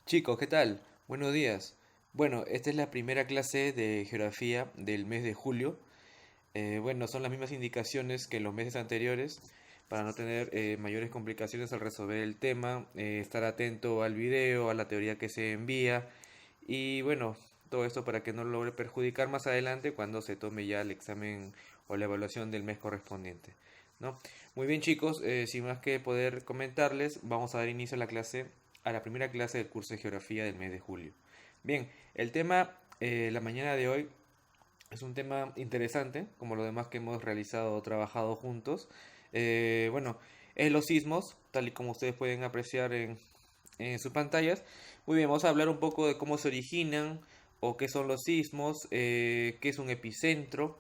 Chicos, ¿qué tal? Buenos días. Bueno, esta es la primera clase de geografía del mes de julio. Bueno, son las mismas indicaciones que los meses anteriores para no tener mayores complicaciones al resolver el tema, estar atento al video, a la teoría que se envía y bueno, todo esto para que no lo logre perjudicar más adelante cuando se tome ya el examen o la evaluación del mes correspondiente, ¿no? Muy bien, chicos, sin más que poder comentarles, vamos a dar inicio a la primera clase del curso de geografía del mes de julio. Bien, el tema la mañana de hoy es un tema interesante, como lo demás que hemos realizado o trabajado juntos. Bueno, es los sismos, tal y como ustedes pueden apreciar en sus pantallas. Muy bien, vamos a hablar un poco de cómo se originan o qué son los sismos, qué es un epicentro,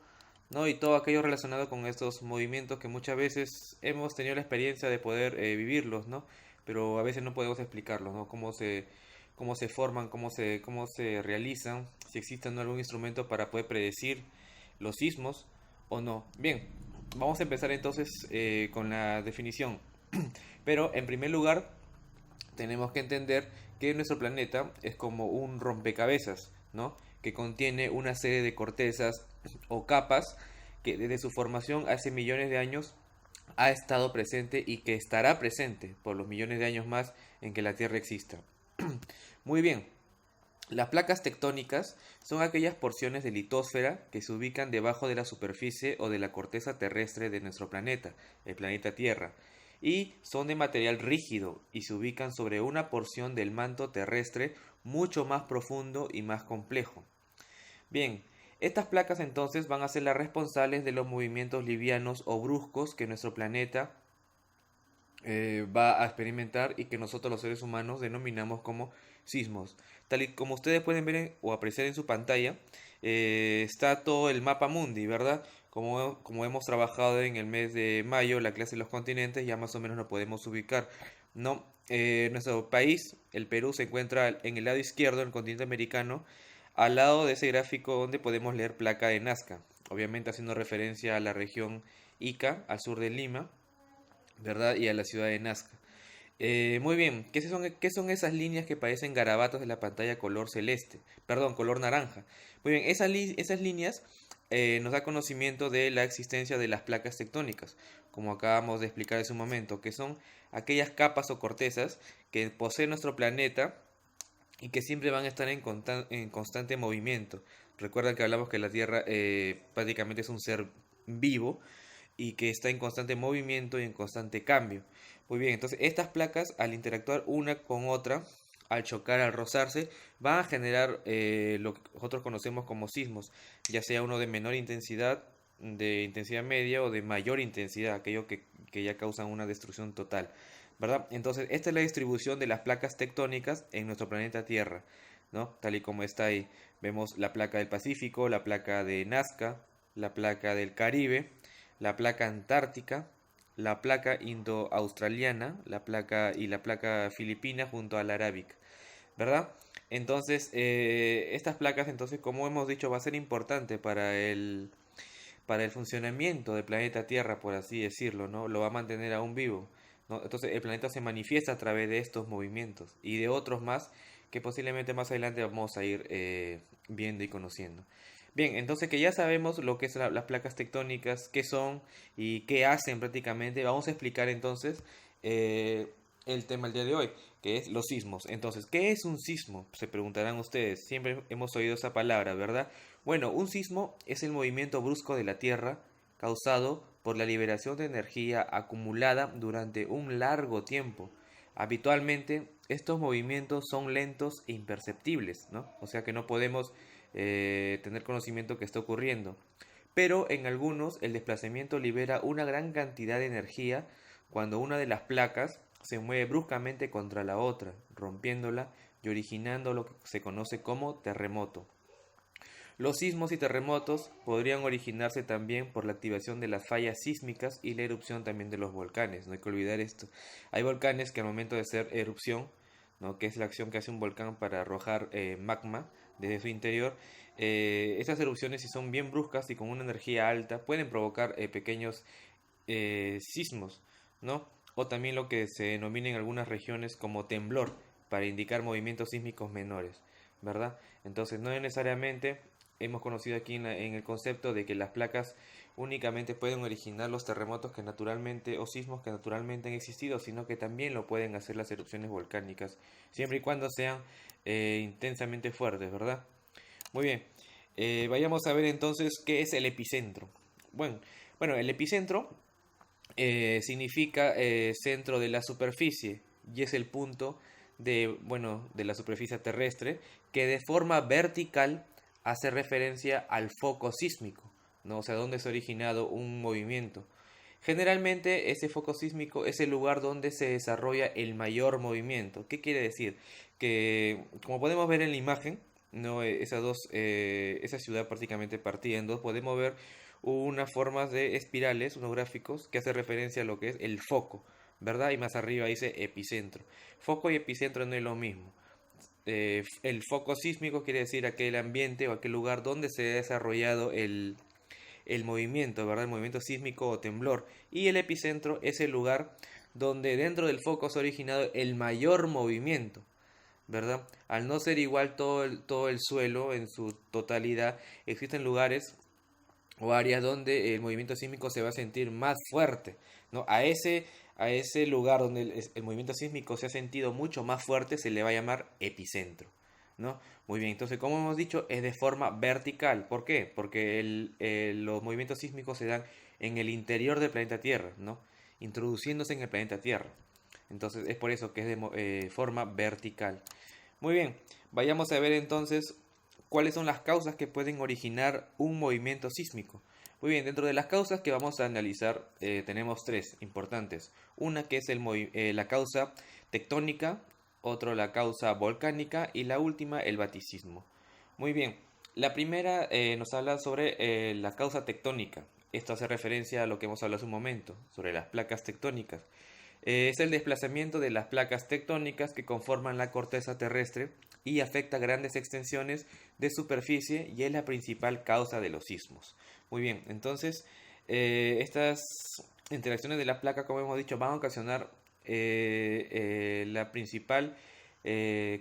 ¿no? Y todo aquello relacionado con estos movimientos que muchas veces hemos tenido la experiencia de poder vivirlos, ¿no? Pero a veces no podemos explicarlos, ¿no? Cómo se forman, cómo se realizan, si existe o no algún instrumento para poder predecir los sismos o no. Bien, vamos a empezar entonces con la definición. Pero en primer lugar, tenemos que entender que nuestro planeta es como un rompecabezas, ¿no? Que contiene una serie de cortezas o capas que desde su formación hace millones de años ha estado presente y que estará presente por los millones de años más en que la Tierra exista. Muy bien, las placas tectónicas son aquellas porciones de litosfera que se ubican debajo de la superficie o de la corteza terrestre de nuestro planeta, el planeta Tierra, y son de material rígido y se ubican sobre una porción del manto terrestre mucho más profundo y más complejo. Bien, estas placas entonces van a ser las responsables de los movimientos livianos o bruscos que nuestro planeta va a experimentar y que nosotros los seres humanos denominamos como sismos. Tal y como ustedes pueden ver o apreciar en su pantalla, está todo el mapa mundi, ¿verdad? Como hemos trabajado en el mes de mayo, la clase de los continentes, ya más o menos nos podemos ubicar. No, nuestro país, el Perú, se encuentra en el lado izquierdo del continente americano, al lado de ese gráfico donde podemos leer placa de Nazca, obviamente haciendo referencia a la región Ica, al sur de Lima, ¿verdad? Y a la ciudad de Nazca. Muy bien, qué son esas líneas que parecen garabatos de la pantalla color celeste? Perdón, color naranja. Muy bien, esas líneas nos da conocimiento de la existencia de las placas tectónicas, como acabamos de explicar hace un momento, que son aquellas capas o cortezas que posee nuestro planeta y que siempre van a estar en constante movimiento. Recuerda que hablamos que la Tierra prácticamente es un ser vivo y que está en constante movimiento y en constante cambio. Muy bien, entonces estas placas al interactuar una con otra, al chocar, al rozarse, van a generar lo que nosotros conocemos como sismos, ya sea uno de menor intensidad, de intensidad media o de mayor intensidad, que ya causan una destrucción total, ¿verdad? Entonces esta es la distribución de las placas tectónicas en nuestro planeta Tierra, ¿no? Tal y como está ahí. Vemos la placa del Pacífico, la placa de Nazca, la placa del Caribe, la placa antártica, la placa indo-australiana, la placa filipina junto a la arábica, ¿verdad? Entonces, estas placas, entonces, como hemos dicho, va a ser importante para el funcionamiento del planeta Tierra, por así decirlo, ¿no? Lo va a mantener aún vivo, ¿no? Entonces, el planeta se manifiesta a través de estos movimientos y de otros más que posiblemente más adelante vamos a ir viendo y conociendo. Bien, entonces que ya sabemos lo que son las placas tectónicas, qué son y qué hacen prácticamente, vamos a explicar entonces el tema del día de hoy, que es los sismos. Entonces, ¿qué es un sismo? Se preguntarán ustedes, siempre hemos oído esa palabra, ¿verdad? Bueno, un sismo es el movimiento brusco de la Tierra causado por la liberación de energía acumulada durante un largo tiempo. Habitualmente, estos movimientos son lentos e imperceptibles, ¿no? O sea que no podemos tener conocimiento que está ocurriendo. Pero en algunos el desplazamiento libera una gran cantidad de energía cuando una de las placas se mueve bruscamente contra la otra, rompiéndola y originando lo que se conoce como terremoto. Los sismos y terremotos podrían originarse también por la activación de las fallas sísmicas y la erupción también de los volcanes. No hay que olvidar esto. Hay volcanes que al momento de hacer erupción, ¿no? Que es la acción que hace un volcán para arrojar magma desde su interior, esas erupciones, si son bien bruscas y con una energía alta, pueden provocar pequeños sismos, ¿no? O también lo que se denomina en algunas regiones como temblor, para indicar movimientos sísmicos menores, ¿verdad? Entonces no necesariamente hemos conocido aquí en el concepto de que las placas únicamente pueden originar los terremotos que naturalmente o sismos que naturalmente han existido, sino que también lo pueden hacer las erupciones volcánicas, siempre y cuando sean intensamente fuertes, ¿verdad? Muy bien, vayamos a ver entonces qué es el epicentro. Bueno, bueno, el epicentro significa centro de la superficie y es el punto de, bueno, de la superficie terrestre que de forma vertical hace referencia al foco sísmico, ¿no? O sea, donde se ha originado un movimiento. Generalmente ese foco sísmico es el lugar donde se desarrolla el mayor movimiento. ¿Qué quiere decir? Que como podemos ver en la imagen, ¿no? Esa ciudad prácticamente partida en dos, podemos ver unas formas de espirales, unos gráficos que hace referencia a lo que es el foco, ¿verdad? Y más arriba dice epicentro. Foco y epicentro no es lo mismo. El foco sísmico quiere decir aquel ambiente o aquel lugar donde se ha desarrollado el movimiento, ¿verdad? El movimiento sísmico o temblor. Y el epicentro es el lugar donde dentro del foco se ha originado el mayor movimiento, ¿verdad? Al no ser igual todo el suelo en su totalidad, existen lugares o áreas donde el movimiento sísmico se va a sentir más fuerte, ¿no? A ese lugar donde el movimiento sísmico se ha sentido mucho más fuerte se le va a llamar epicentro, ¿no? Muy bien, entonces como hemos dicho es de forma vertical. ¿Por qué? Porque los movimientos sísmicos se dan en el interior del planeta Tierra, ¿no? Introduciéndose en el planeta Tierra. Entonces es por eso que es de forma vertical. Muy bien, vayamos a ver entonces cuáles son las causas que pueden originar un movimiento sísmico. Muy bien, dentro de las causas que vamos a analizar tenemos tres importantes. Una que es la causa tectónica, otro la causa volcánica y la última el baticismo. Muy bien, la primera nos habla sobre la causa tectónica. Esto hace referencia a lo que hemos hablado hace un momento, sobre las placas tectónicas. Es el desplazamiento de las placas tectónicas que conforman la corteza terrestre y afecta grandes extensiones de superficie y es la principal causa de los sismos. Muy bien, entonces estas interacciones de la placa, como hemos dicho, van a ocasionar la principal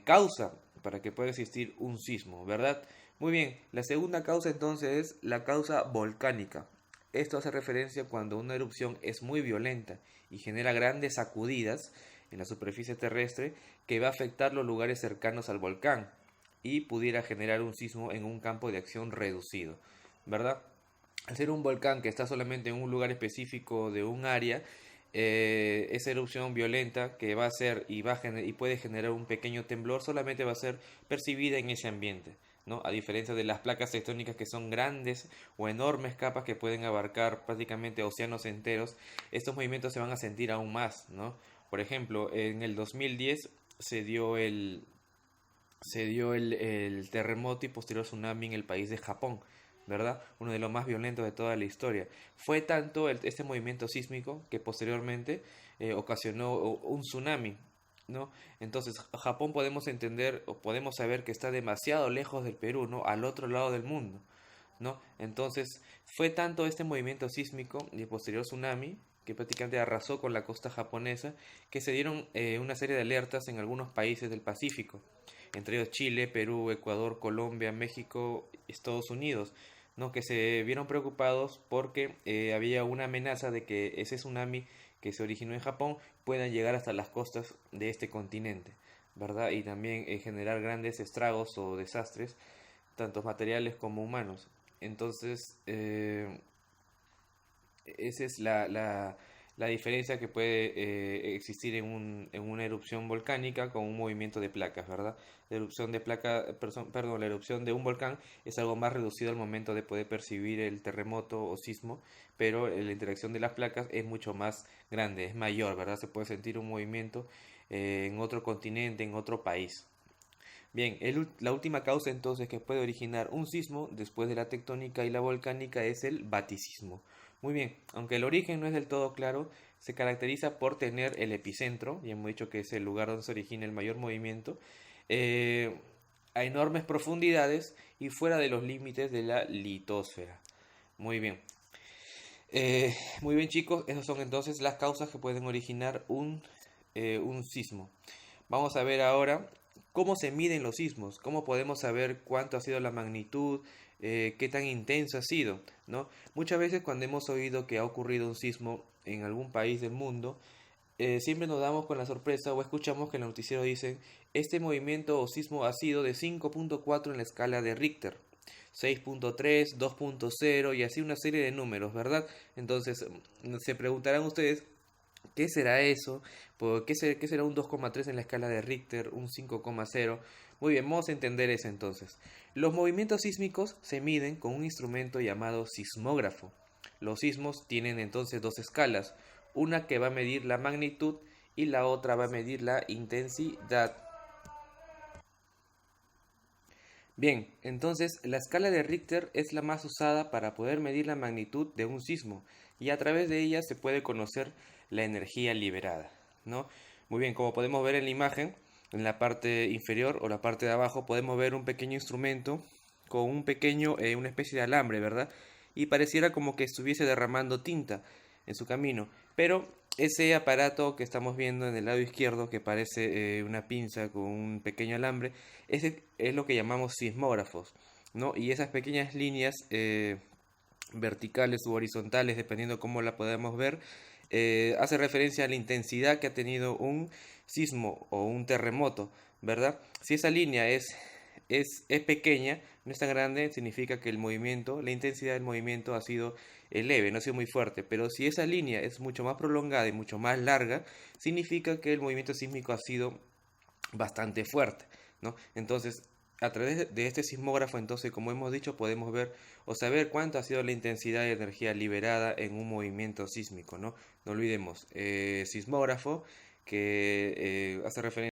causa para que pueda existir un sismo, ¿verdad? Muy bien, la segunda causa entonces es la causa volcánica. Esto hace referencia cuando una erupción es muy violenta y genera grandes sacudidas en la superficie terrestre que va a afectar los lugares cercanos al volcán y pudiera generar un sismo en un campo de acción reducido, ¿verdad? Al ser un volcán que está solamente en un lugar específico de un área, esa erupción violenta que va a ser y puede generar un pequeño temblor solamente va a ser percibida en ese ambiente, ¿no? A diferencia de las placas tectónicas que son grandes o enormes capas que pueden abarcar prácticamente océanos enteros, estos movimientos se van a sentir aún más, ¿no? Por ejemplo, en el 2010 se dio el terremoto y posterior tsunami en el país de Japón, ¿verdad? Uno de los más violentos de toda la historia. Fue tanto este movimiento sísmico que posteriormente ocasionó un tsunami, ¿no? Entonces, Japón podemos entender o podemos saber que está demasiado lejos del Perú, ¿no? Al otro lado del mundo, ¿no? Entonces, fue tanto este movimiento sísmico y el posterior tsunami que prácticamente arrasó con la costa japonesa, que se dieron una serie de alertas en algunos países del Pacífico, entre ellos Chile, Perú, Ecuador, Colombia, México, Estados Unidos, ¿no? Que se vieron preocupados porque había una amenaza de que ese tsunami que se originó en Japón pueda llegar hasta las costas de este continente, ¿verdad? Y también generar grandes estragos o desastres, tanto materiales como humanos. Entonces, esa es la diferencia que puede existir en una erupción volcánica con un movimiento de placas, ¿verdad? La erupción de perdón, la erupción de un volcán es algo más reducido al momento de poder percibir el terremoto o sismo, pero la interacción de las placas es mucho más grande, es mayor, ¿verdad? Se puede sentir un movimiento en otro continente, en otro país. Bien, la última causa entonces que puede originar un sismo después de la tectónica y la volcánica es el baticismo. Muy bien, aunque el origen no es del todo claro, se caracteriza por tener el epicentro, y hemos dicho que es el lugar donde se origina el mayor movimiento, eh, a enormes profundidades y fuera de los límites de la litosfera. Muy bien. Muy bien chicos, esas son entonces las causas que pueden originar un sismo. Vamos a ver ahora cómo se miden los sismos, cómo podemos saber cuánto ha sido la magnitud, qué tan intenso ha sido, ¿no? Muchas veces cuando hemos oído que ha ocurrido un sismo en algún país del mundo, siempre nos damos con la sorpresa o escuchamos que en el noticiero dicen, este movimiento o sismo ha sido de 5.4 en la escala de Richter, 6.3, 2.0 y así una serie de números, ¿verdad? Entonces, se preguntarán ustedes, ¿qué será eso? ¿Qué será un 2,3 en la escala de Richter, un 5,0? Muy bien, vamos a entender eso entonces. Los movimientos sísmicos se miden con un instrumento llamado sismógrafo. Los sismos tienen entonces dos escalas, una que va a medir la magnitud y la otra va a medir la intensidad. Bien, entonces la escala de Richter es la más usada para poder medir la magnitud de un sismo y a través de ella se puede conocer la energía liberada, ¿no? Muy bien, como podemos ver en la imagen, en la parte inferior o la parte de abajo podemos ver un pequeño instrumento con una especie de alambre, ¿verdad? Y pareciera como que estuviese derramando tinta en su camino, pero ese aparato que estamos viendo en el lado izquierdo, que parece una pinza con un pequeño alambre, ese es lo que llamamos sismógrafos, ¿no? Y esas pequeñas líneas verticales u horizontales, dependiendo cómo la podamos ver, hace referencia a la intensidad que ha tenido un sismo o un terremoto, ¿verdad? Si esa línea es pequeña, no es tan grande, significa que el movimiento, la intensidad del movimiento ha sido leve, no ha sido muy fuerte. Pero si esa línea es mucho más prolongada y mucho más larga, significa que el movimiento sísmico ha sido bastante fuerte, ¿no? Entonces, a través de este sismógrafo, entonces, como hemos dicho, podemos ver o saber cuánto ha sido la intensidad de energía liberada en un movimiento sísmico, ¿no? No olvidemos, sismógrafo, que hace referencia